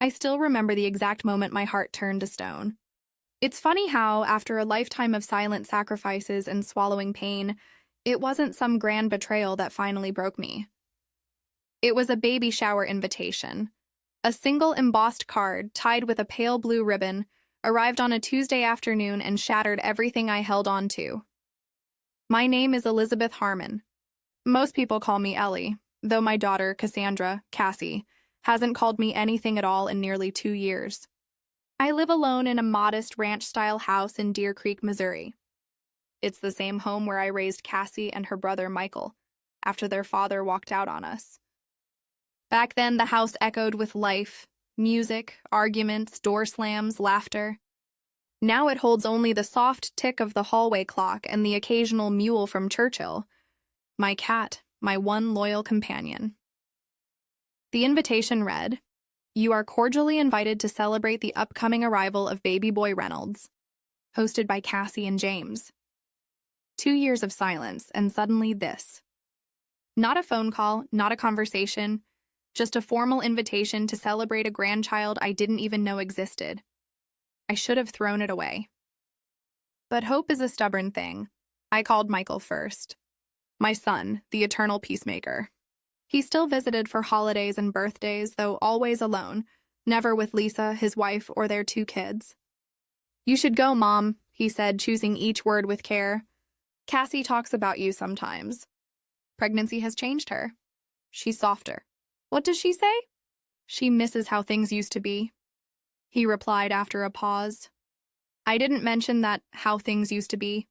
I still remember the exact moment my heart turned to stone. It's funny how, after a lifetime of silent sacrifices and swallowing pain, it wasn't some grand betrayal that finally broke me. It was a baby shower invitation. A single embossed card, tied with a pale blue ribbon, arrived on a Tuesday afternoon and shattered everything I held on to. My name is Elizabeth Harmon. Most people call me Ellie, though my daughter, Cassie, hasn't called me anything at all in nearly 2 years. I live alone in a modest ranch-style house in Deer Creek, Missouri. It's the same home where I raised Cassie and her brother Michael, after their father walked out on us. Back then, the house echoed with life, music, arguments, door slams, laughter. Now it holds only the soft tick of the hallway clock and the occasional mule from Churchill, my cat, my one loyal companion. The invitation read, "You are cordially invited to celebrate the upcoming arrival of baby boy Reynolds," hosted by Cassie and James. 2 years of silence, and suddenly this. Not a phone call, not a conversation, just a formal invitation to celebrate a grandchild I didn't even know existed. I should have thrown it away. But hope is a stubborn thing. I called Michael first. My son, the eternal peacemaker. He still visited for holidays and birthdays, though always alone, never with Lisa, his wife, or their 2 kids. "You should go, Mom," he said, choosing each word with care. "Cassie talks about you sometimes. Pregnancy has changed her. She's softer." "What does she say?" "She misses how things used to be," he replied after a pause. I didn't mention that how things used to be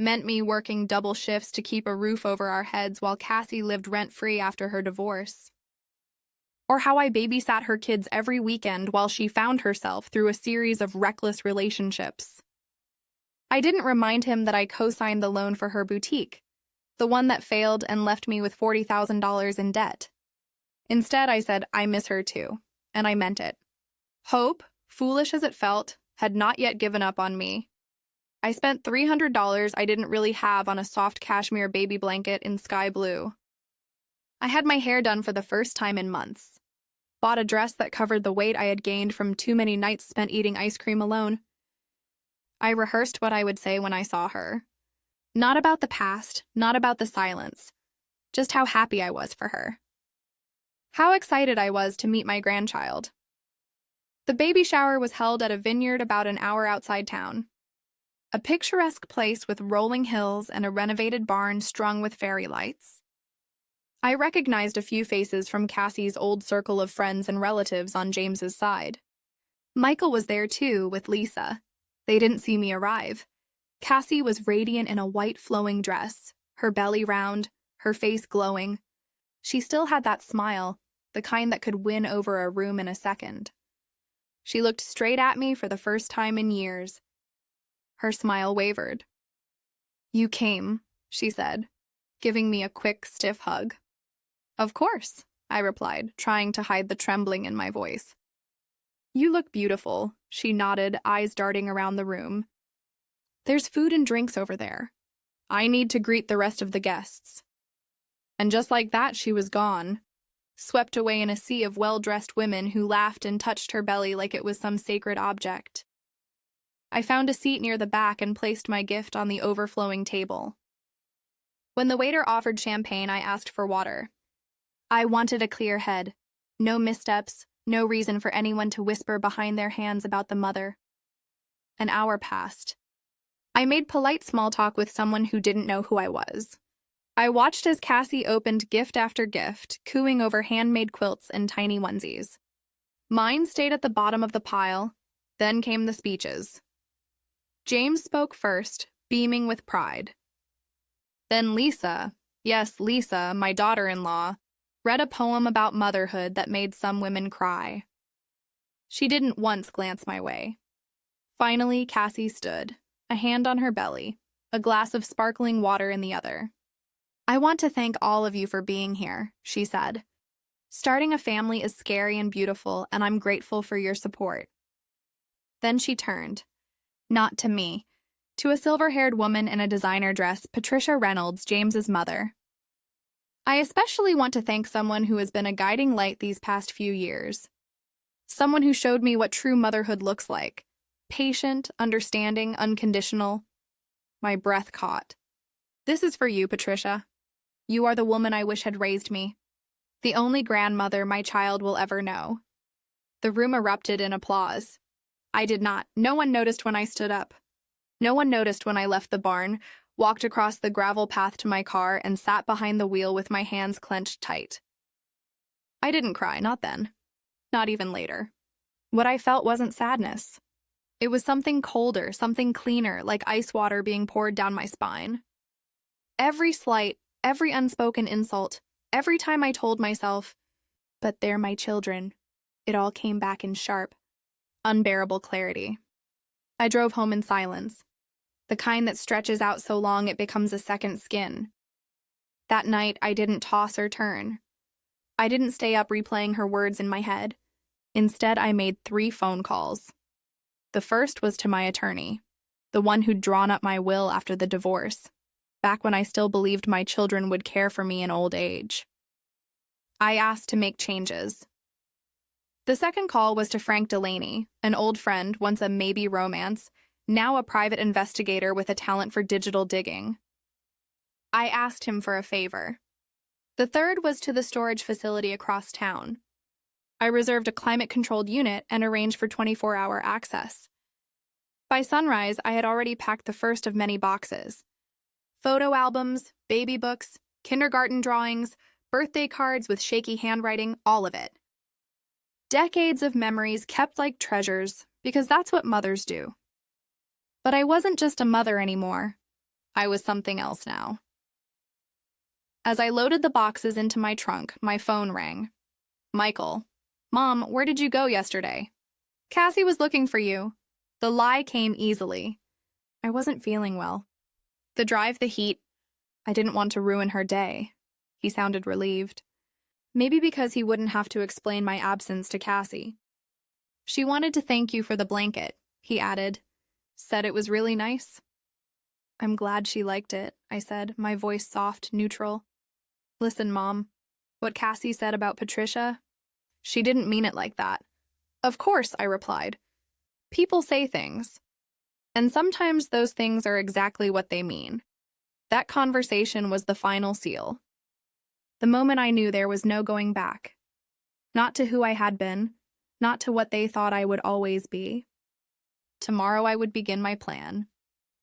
meant me working double shifts to keep a roof over our heads while Cassie lived rent-free after her divorce. Or how I babysat her kids every weekend while she found herself through a series of reckless relationships. I didn't remind him that I co-signed the loan for her boutique, the one that failed and left me with $40,000 in debt. Instead, I said, I miss her too, and I meant it. Hope, foolish as it felt, had not yet given up on me. I spent $300 I didn't really have on a soft cashmere baby blanket in sky blue. I had my hair done for the first time in months. Bought a dress that covered the weight I had gained from too many nights spent eating ice cream alone. I rehearsed what I would say when I saw her. Not about the past, not about the silence, just how happy I was for her. How excited I was to meet my grandchild. The baby shower was held at a vineyard about an hour outside town. A picturesque place with rolling hills and a renovated barn strung with fairy lights. I recognized a few faces from Cassie's old circle of friends and relatives on James's side. Michael was there too, with Lisa. They didn't see me arrive. Cassie was radiant in a white flowing dress, her belly round, her face glowing. She still had that smile, the kind that could win over a room in a second. She looked straight at me for the first time in years. Her smile wavered. "You came," she said, giving me a quick, stiff hug. "Of course," I replied, trying to hide the trembling in my voice. "You look beautiful," she nodded, eyes darting around the room. "There's food and drinks over there. I need to greet the rest of the guests." And just like that, she was gone, swept away in a sea of well-dressed women who laughed and touched her belly like it was some sacred object. I found a seat near the back and placed my gift on the overflowing table. When the waiter offered champagne, I asked for water. I wanted a clear head. No missteps, no reason for anyone to whisper behind their hands about the mother. An hour passed. I made polite small talk with someone who didn't know who I was. I watched as Cassie opened gift after gift, cooing over handmade quilts and tiny onesies. Mine stayed at the bottom of the pile. Then came the speeches. James spoke first, beaming with pride. Then Lisa, yes, Lisa, my daughter-in-law, read a poem about motherhood that made some women cry. She didn't once glance my way. Finally, Cassie stood, a hand on her belly, a glass of sparkling water in the other. "I want to thank all of you for being here," she said. "Starting a family is scary and beautiful, and I'm grateful for your support." Then she turned, not to me, to a silver-haired woman in a designer dress, Patricia Reynolds, James's mother. "I especially want to thank someone who has been a guiding light these past few years. Someone who showed me what true motherhood looks like. Patient, understanding, unconditional. My breath caught. This is for you, Patricia. You are the woman I wish had raised me. The only grandmother my child will ever know. The room erupted in applause. I did not. No one noticed when I stood up. No one noticed when I left the barn, walked across the gravel path to my car, and sat behind the wheel with my hands clenched tight. I didn't cry, not then. Not even later. What I felt wasn't sadness. It was something colder, something cleaner, like ice water being poured down my spine. Every slight, every unspoken insult, every time I told myself, but they're my children, it all came back in sharp, unbearable clarity. I drove home in silence, the kind that stretches out so long it becomes a second skin. That night, I didn't toss or turn. I didn't stay up replaying her words in my head. Instead, I made 3 phone calls. The first was to my attorney, the one who'd drawn up my will after the divorce, back when I still believed my children would care for me in old age. I asked to make changes. The second call was to Frank Delaney, an old friend, once a maybe romance, now a private investigator with a talent for digital digging. I asked him for a favor. The third was to the storage facility across town. I reserved a climate-controlled unit and arranged for 24-hour access. By sunrise, I had already packed the first of many boxes. Photo albums, baby books, kindergarten drawings, birthday cards with shaky handwriting, all of it. Decades of memories kept like treasures, because that's what mothers do. But I wasn't just a mother anymore. I was something else now. As I loaded the boxes into my trunk, my phone rang. Michael. Mom, where did you go yesterday? Cassie was looking for you. The lie came easily. I wasn't feeling well. The drive, the heat. I didn't want to ruin her day. He sounded relieved. Maybe because he wouldn't have to explain my absence to Cassie. She wanted to thank you for the blanket, he added. Said it was really nice. I'm glad she liked it, I said, my voice soft, neutral. Listen, Mom, what Cassie said about Patricia, she didn't mean it like that. Of course, I replied. People say things. And sometimes those things are exactly what they mean. That conversation was the final seal. The moment I knew there was no going back. Not to who I had been, not to what they thought I would always be. Tomorrow I would begin my plan.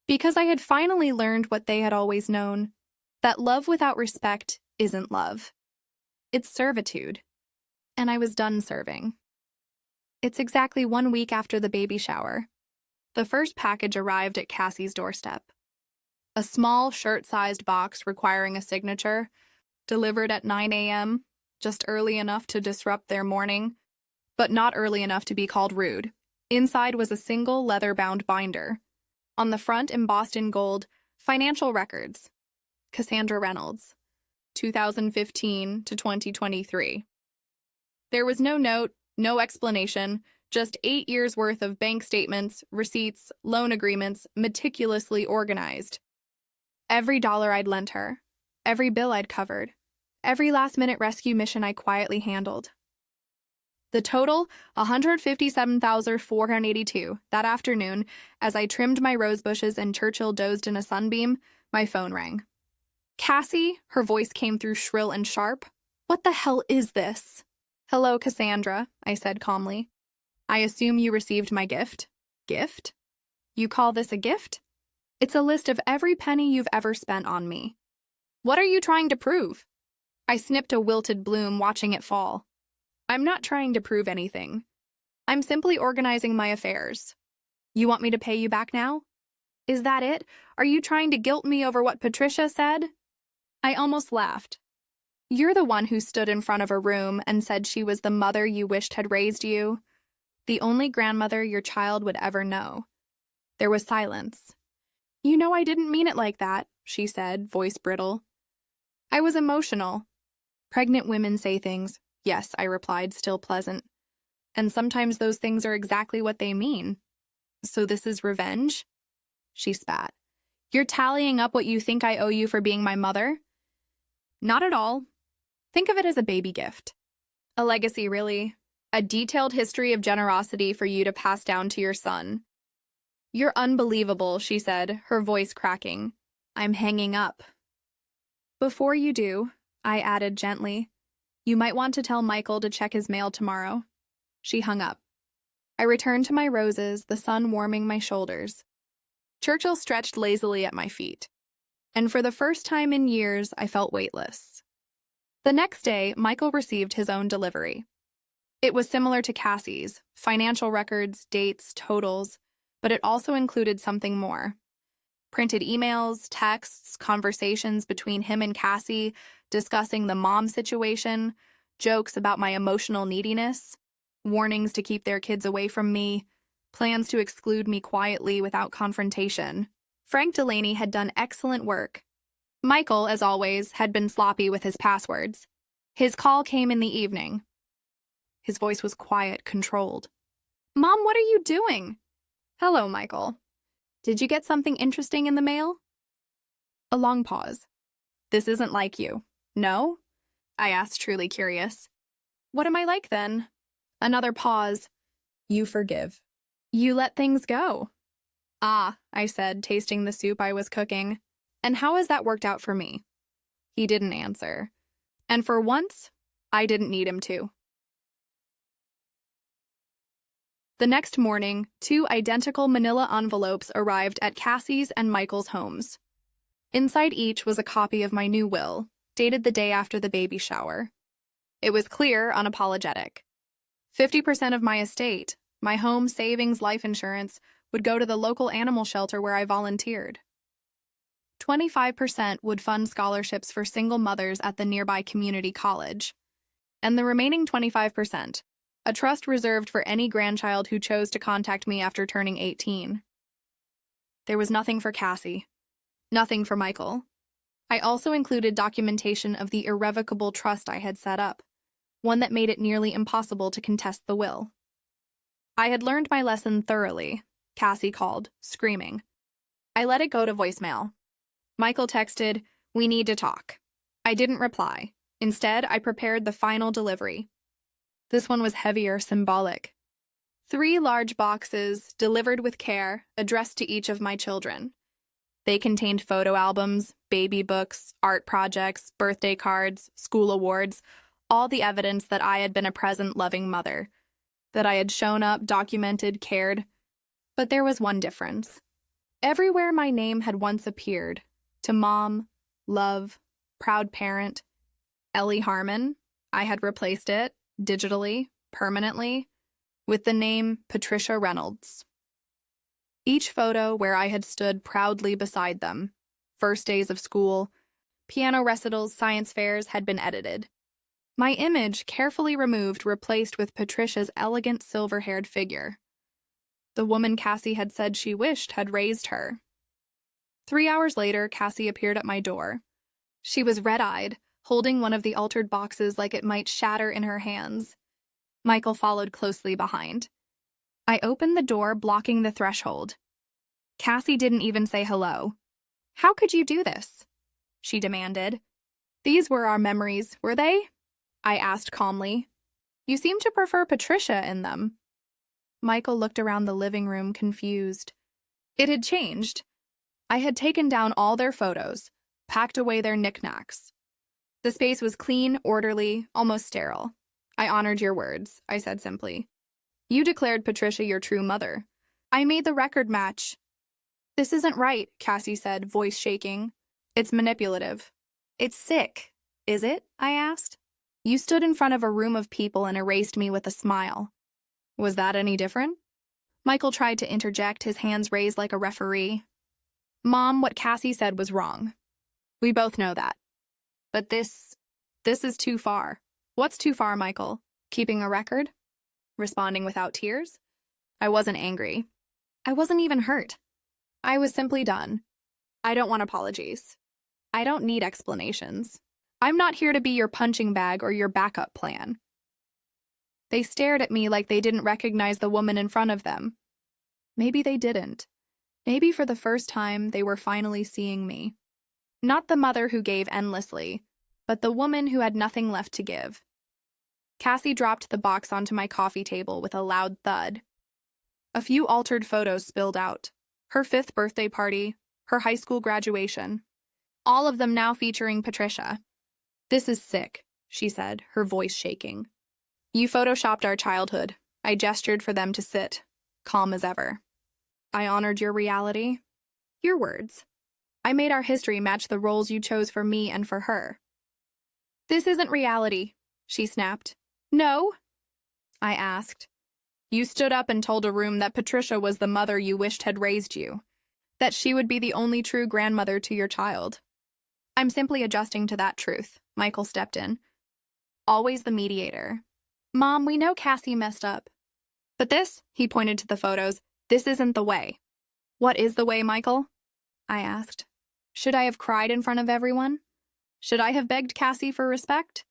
Because I had finally learned what they had always known, that love without respect isn't love. It's servitude. And I was done serving. It's exactly 1 week after the baby shower. The first package arrived at Cassie's doorstep. A small, shirt-sized box requiring a signature, delivered at 9 a.m., just early enough to disrupt their morning, but not early enough to be called rude. Inside was a single leather-bound binder. On the front, embossed in gold, financial records. Cassandra Reynolds, 2015 to 2023. There was no note, no explanation, just 8 years' worth of bank statements, receipts, loan agreements, meticulously organized. Every dollar I'd lent her, every bill I'd covered, every last-minute rescue mission I quietly handled. The total, $157,482. That afternoon, as I trimmed my rose bushes and Churchill dozed in a sunbeam, my phone rang. Cassie, her voice came through shrill and sharp. What the hell is this? Hello, Cassandra, I said calmly. I assume you received my gift. Gift? You call this a gift? It's a list of every penny you've ever spent on me. What are you trying to prove? I snipped a wilted bloom, watching it fall. I'm not trying to prove anything. I'm simply organizing my affairs. You want me to pay you back now? Is that it? Are you trying to guilt me over what Patricia said? I almost laughed. You're the one who stood in front of a room and said she was the mother you wished had raised you, the only grandmother your child would ever know. There was silence. You know I didn't mean it like that, she said, voice brittle. I was emotional. Pregnant women say things. Yes, I replied, still pleasant. And sometimes those things are exactly what they mean. So this is revenge? She spat. You're tallying up what you think I owe you for being my mother? Not at all. Think of it as a baby gift. A legacy, really. A detailed history of generosity for you to pass down to your son. You're unbelievable, she said, her voice cracking. I'm hanging up. Before you do, I added gently, you might want to tell Michael to check his mail tomorrow. She hung up. I returned to my roses, the sun warming my shoulders. Churchill stretched lazily at my feet. And for the first time in years, I felt weightless. The next day, Michael received his own delivery. It was similar to Cassie's, financial records, dates, totals, but it also included something more. Printed emails, texts, conversations between him and Cassie, discussing the mom situation, jokes about my emotional neediness, warnings to keep their kids away from me, plans to exclude me quietly without confrontation. Frank Delaney had done excellent work. Michael, as always, had been sloppy with his passwords. His call came in the evening. His voice was quiet, controlled. Mom, what are you doing? Hello, Michael. Did you get something interesting in the mail? A long pause. This isn't like you. No? I asked, truly curious. What am I like then? Another pause. You forgive. You let things go. Ah, I said, tasting the soup I was cooking. And how has that worked out for me? He didn't answer. And for once, I didn't need him to. The next morning, 2 identical manila envelopes arrived at Cassie's and Michael's homes. Inside each was a copy of my new will, dated the day after the baby shower. It was clear, unapologetic. 50% of my estate, my home, savings, life insurance, would go to the local animal shelter where I volunteered. 25% would fund scholarships for single mothers at the nearby community college. And the remaining 25%, a trust reserved for any grandchild who chose to contact me after turning 18. There was nothing for Cassie. Nothing for Michael. I also included documentation of the irrevocable trust I had set up, one that made it nearly impossible to contest the will. I had learned my lesson thoroughly. Cassie called, screaming. I let it go to voicemail. Michael texted, "We need to talk." I didn't reply. Instead, I prepared the final delivery. This one was heavier, symbolic. 3 large boxes, delivered with care, addressed to each of my children. They contained photo albums, baby books, art projects, birthday cards, school awards, all the evidence that I had been a present, loving mother, that I had shown up, documented, cared. But there was one difference. Everywhere my name had once appeared, to mom, love, proud parent, Ellie Harmon, I had replaced it, digitally, permanently, with the name Patricia Reynolds. Each photo where I had stood proudly beside them, first days of school, piano recitals, science fairs, had been edited. My image, carefully removed, replaced with Patricia's elegant silver-haired figure. The woman Cassie had said she wished had raised her. 3 hours later, Cassie appeared at my door. She was red-eyed, holding one of the altered boxes like it might shatter in her hands. Michael followed closely behind. I opened the door, blocking the threshold. Cassie didn't even say hello. How could you do this? She demanded. These were our memories, were they? I asked calmly. You seem to prefer Patricia in them. Michael looked around the living room, confused. It had changed. I had taken down all their photos, packed away their knickknacks. The space was clean, orderly, almost sterile. I honored your words, I said simply. You declared Patricia your true mother. I made the record match. This isn't right, Cassie said, voice shaking. It's manipulative. It's sick. Is it? I asked. You stood in front of a room of people and erased me with a smile. Was that any different? Michael tried to interject, his hands raised like a referee. Mom, what Cassie said was wrong. We both know that. But this is too far. What's too far, Michael? Keeping a record? Responding without tears? I wasn't angry. I wasn't even hurt. I was simply done. I don't want apologies. I don't need explanations. I'm not here to be your punching bag or your backup plan. They stared at me like they didn't recognize the woman in front of them. Maybe they didn't. Maybe for the first time they were finally seeing me. Not the mother who gave endlessly, but the woman who had nothing left to give. Cassie dropped the box onto my coffee table with a loud thud. A few altered photos spilled out. Her 5th birthday party, her high school graduation. All of them now featuring Patricia. "This is sick," she said, her voice shaking. "You photoshopped our childhood." I gestured for them to sit, calm as ever. "I honored your reality." "Your words. I made our history match the roles you chose for me and for her." "This isn't reality," she snapped. "No?" I asked. "You stood up and told a room that Patricia was the mother you wished had raised you, that she would be the only true grandmother to your child." "I'm simply adjusting to that truth," Michael stepped in. Always the mediator. "Mom, we know Cassie messed up. But this," he pointed to the photos, "this isn't the way." "What is the way, Michael?" I asked. Should I have cried in front of everyone? Should I have begged Cassie for respect?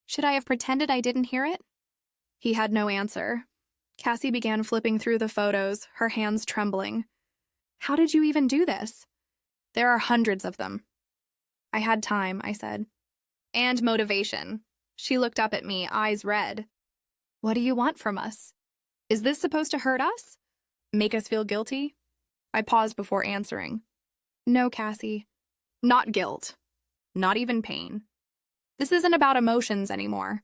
Should I have pretended I didn't hear it? He had no answer. Cassie began flipping through the photos, her hands trembling. "How did you even do this?" "There are hundreds of them." "I had time," I said. "And motivation." She looked up at me, eyes red. "What do you want from us? Is this supposed to hurt us? Make us feel guilty?" I paused before answering. "No, Cassie. Not guilt. Not even pain. This isn't about emotions anymore.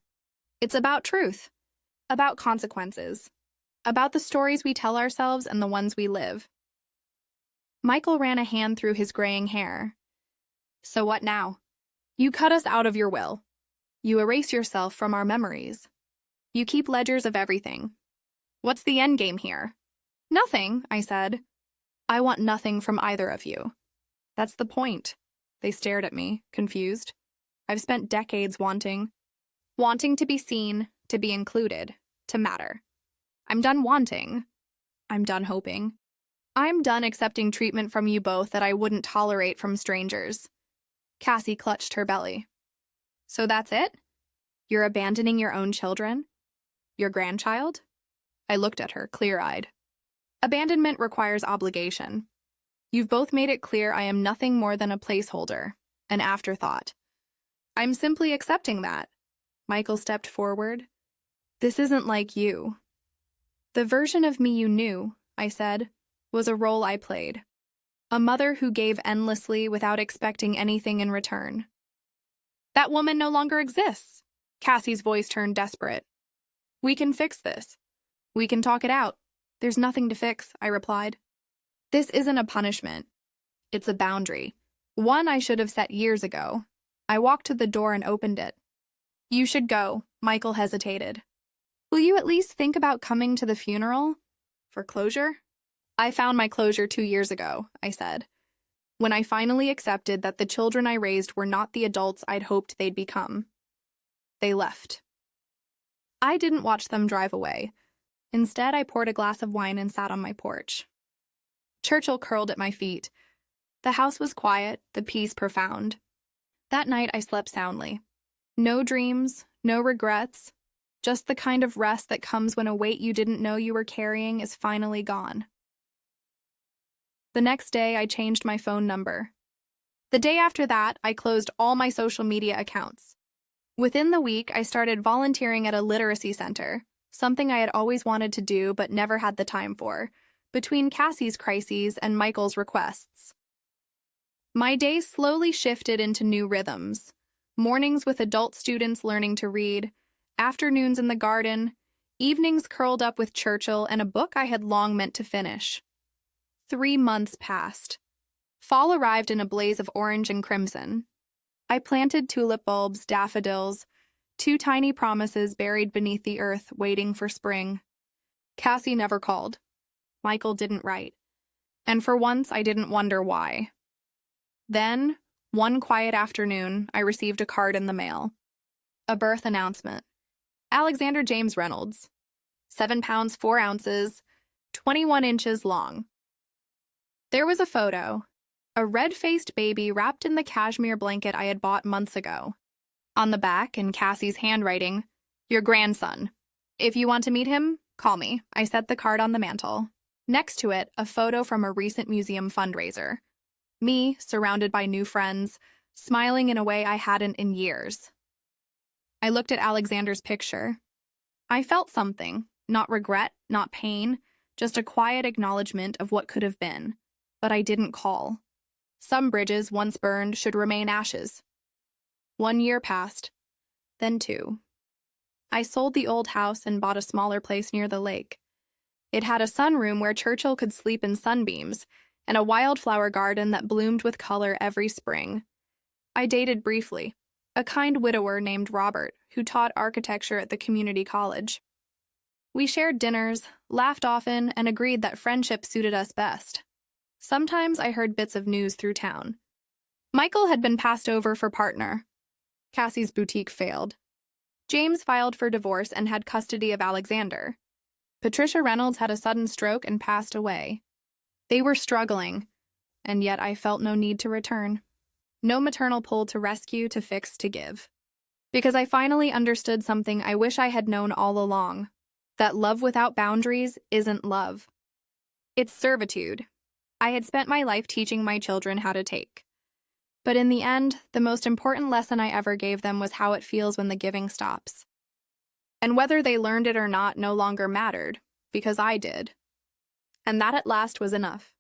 It's about truth. About consequences. About the stories we tell ourselves and the ones we live." Michael ran a hand through his graying hair. "So what now? You cut us out of your will. You erase yourself from our memories. You keep ledgers of everything. What's the end game here?" "Nothing," I said. "I want nothing from either of you." "That's the point." They stared at me, confused. I've spent decades wanting to be seen, to be included, to matter. I'm done wanting. I'm done hoping. I'm done accepting treatment from you both that I wouldn't tolerate from strangers. Cassie clutched her belly. "So that's it? You're abandoning your own children? Your grandchild?" I looked at her, clear-eyed. "Abandonment requires obligation. You've both made it clear I am nothing more than a placeholder, an afterthought. I'm simply accepting that." Michael stepped forward. "This isn't like you." "The version of me you knew," I said, "was a role I played. A mother who gave endlessly without expecting anything in return." "That woman no longer exists." Cassie's voice turned desperate. "We can fix this. We can talk it out." "There's nothing to fix," I replied. "This isn't a punishment. It's a boundary. One I should have set years ago." I walked to the door and opened it. "You should go," Michael hesitated. "Will you at least think about coming to the funeral? For closure?" "I found my closure 2 years ago," I said, "when I finally accepted that the children I raised were not the adults I'd hoped they'd become." They left. I didn't watch them drive away. Instead, I poured a glass of wine and sat on my porch. Churchill curled at my feet. The house was quiet, the peace profound. That night, I slept soundly. No dreams, no regrets, just the kind of rest that comes when a weight you didn't know you were carrying is finally gone. The next day, I changed my phone number. The day after that, I closed all my social media accounts. Within the week, I started volunteering at a literacy center, something I had always wanted to do but never had the time for, between Cassie's crises and Michael's requests. My days slowly shifted into new rhythms. Mornings with adult students learning to read, afternoons in the garden, evenings curled up with Churchill and a book I had long meant to finish. 3 months passed. Fall arrived in a blaze of orange and crimson. I planted tulip bulbs, daffodils, 2 tiny promises buried beneath the earth, waiting for spring. Cassie never called. Michael didn't write. And for once, I didn't wonder why. Then, one quiet afternoon, I received a card in the mail. A birth announcement. Alexander James Reynolds. 7 pounds 4 ounces, 21 inches long. There was a photo. A red-faced baby wrapped in the cashmere blanket I had bought months ago. On the back, in Cassie's handwriting, "Your grandson. If you want to meet him, call me." I set the card on the mantel. Next to it, a photo from a recent museum fundraiser. Me, surrounded by new friends, smiling in a way I hadn't in years. I looked at Alexander's picture. I felt something, not regret, not pain, just a quiet acknowledgement of what could have been. But I didn't call. Some bridges, once burned, should remain ashes. 1 year passed, then 2. I sold the old house and bought a smaller place near the lake. It had a sunroom where Churchill could sleep in sunbeams, and a wildflower garden that bloomed with color every spring. I dated briefly, a kind widower named Robert, who taught architecture at the community college. We shared dinners, laughed often, and agreed that friendship suited us best. Sometimes I heard bits of news through town. Michael had been passed over for partner. Cassie's boutique failed. James filed for divorce and had custody of Alexander. Patricia Reynolds had a sudden stroke and passed away. They were struggling, and yet I felt no need to return. No maternal pull to rescue, to fix, to give. Because I finally understood something I wish I had known all along, that love without boundaries isn't love. It's servitude. I had spent my life teaching my children how to take. But in the end, the most important lesson I ever gave them was how it feels when the giving stops. And whether they learned it or not no longer mattered, because I did. And that at last was enough.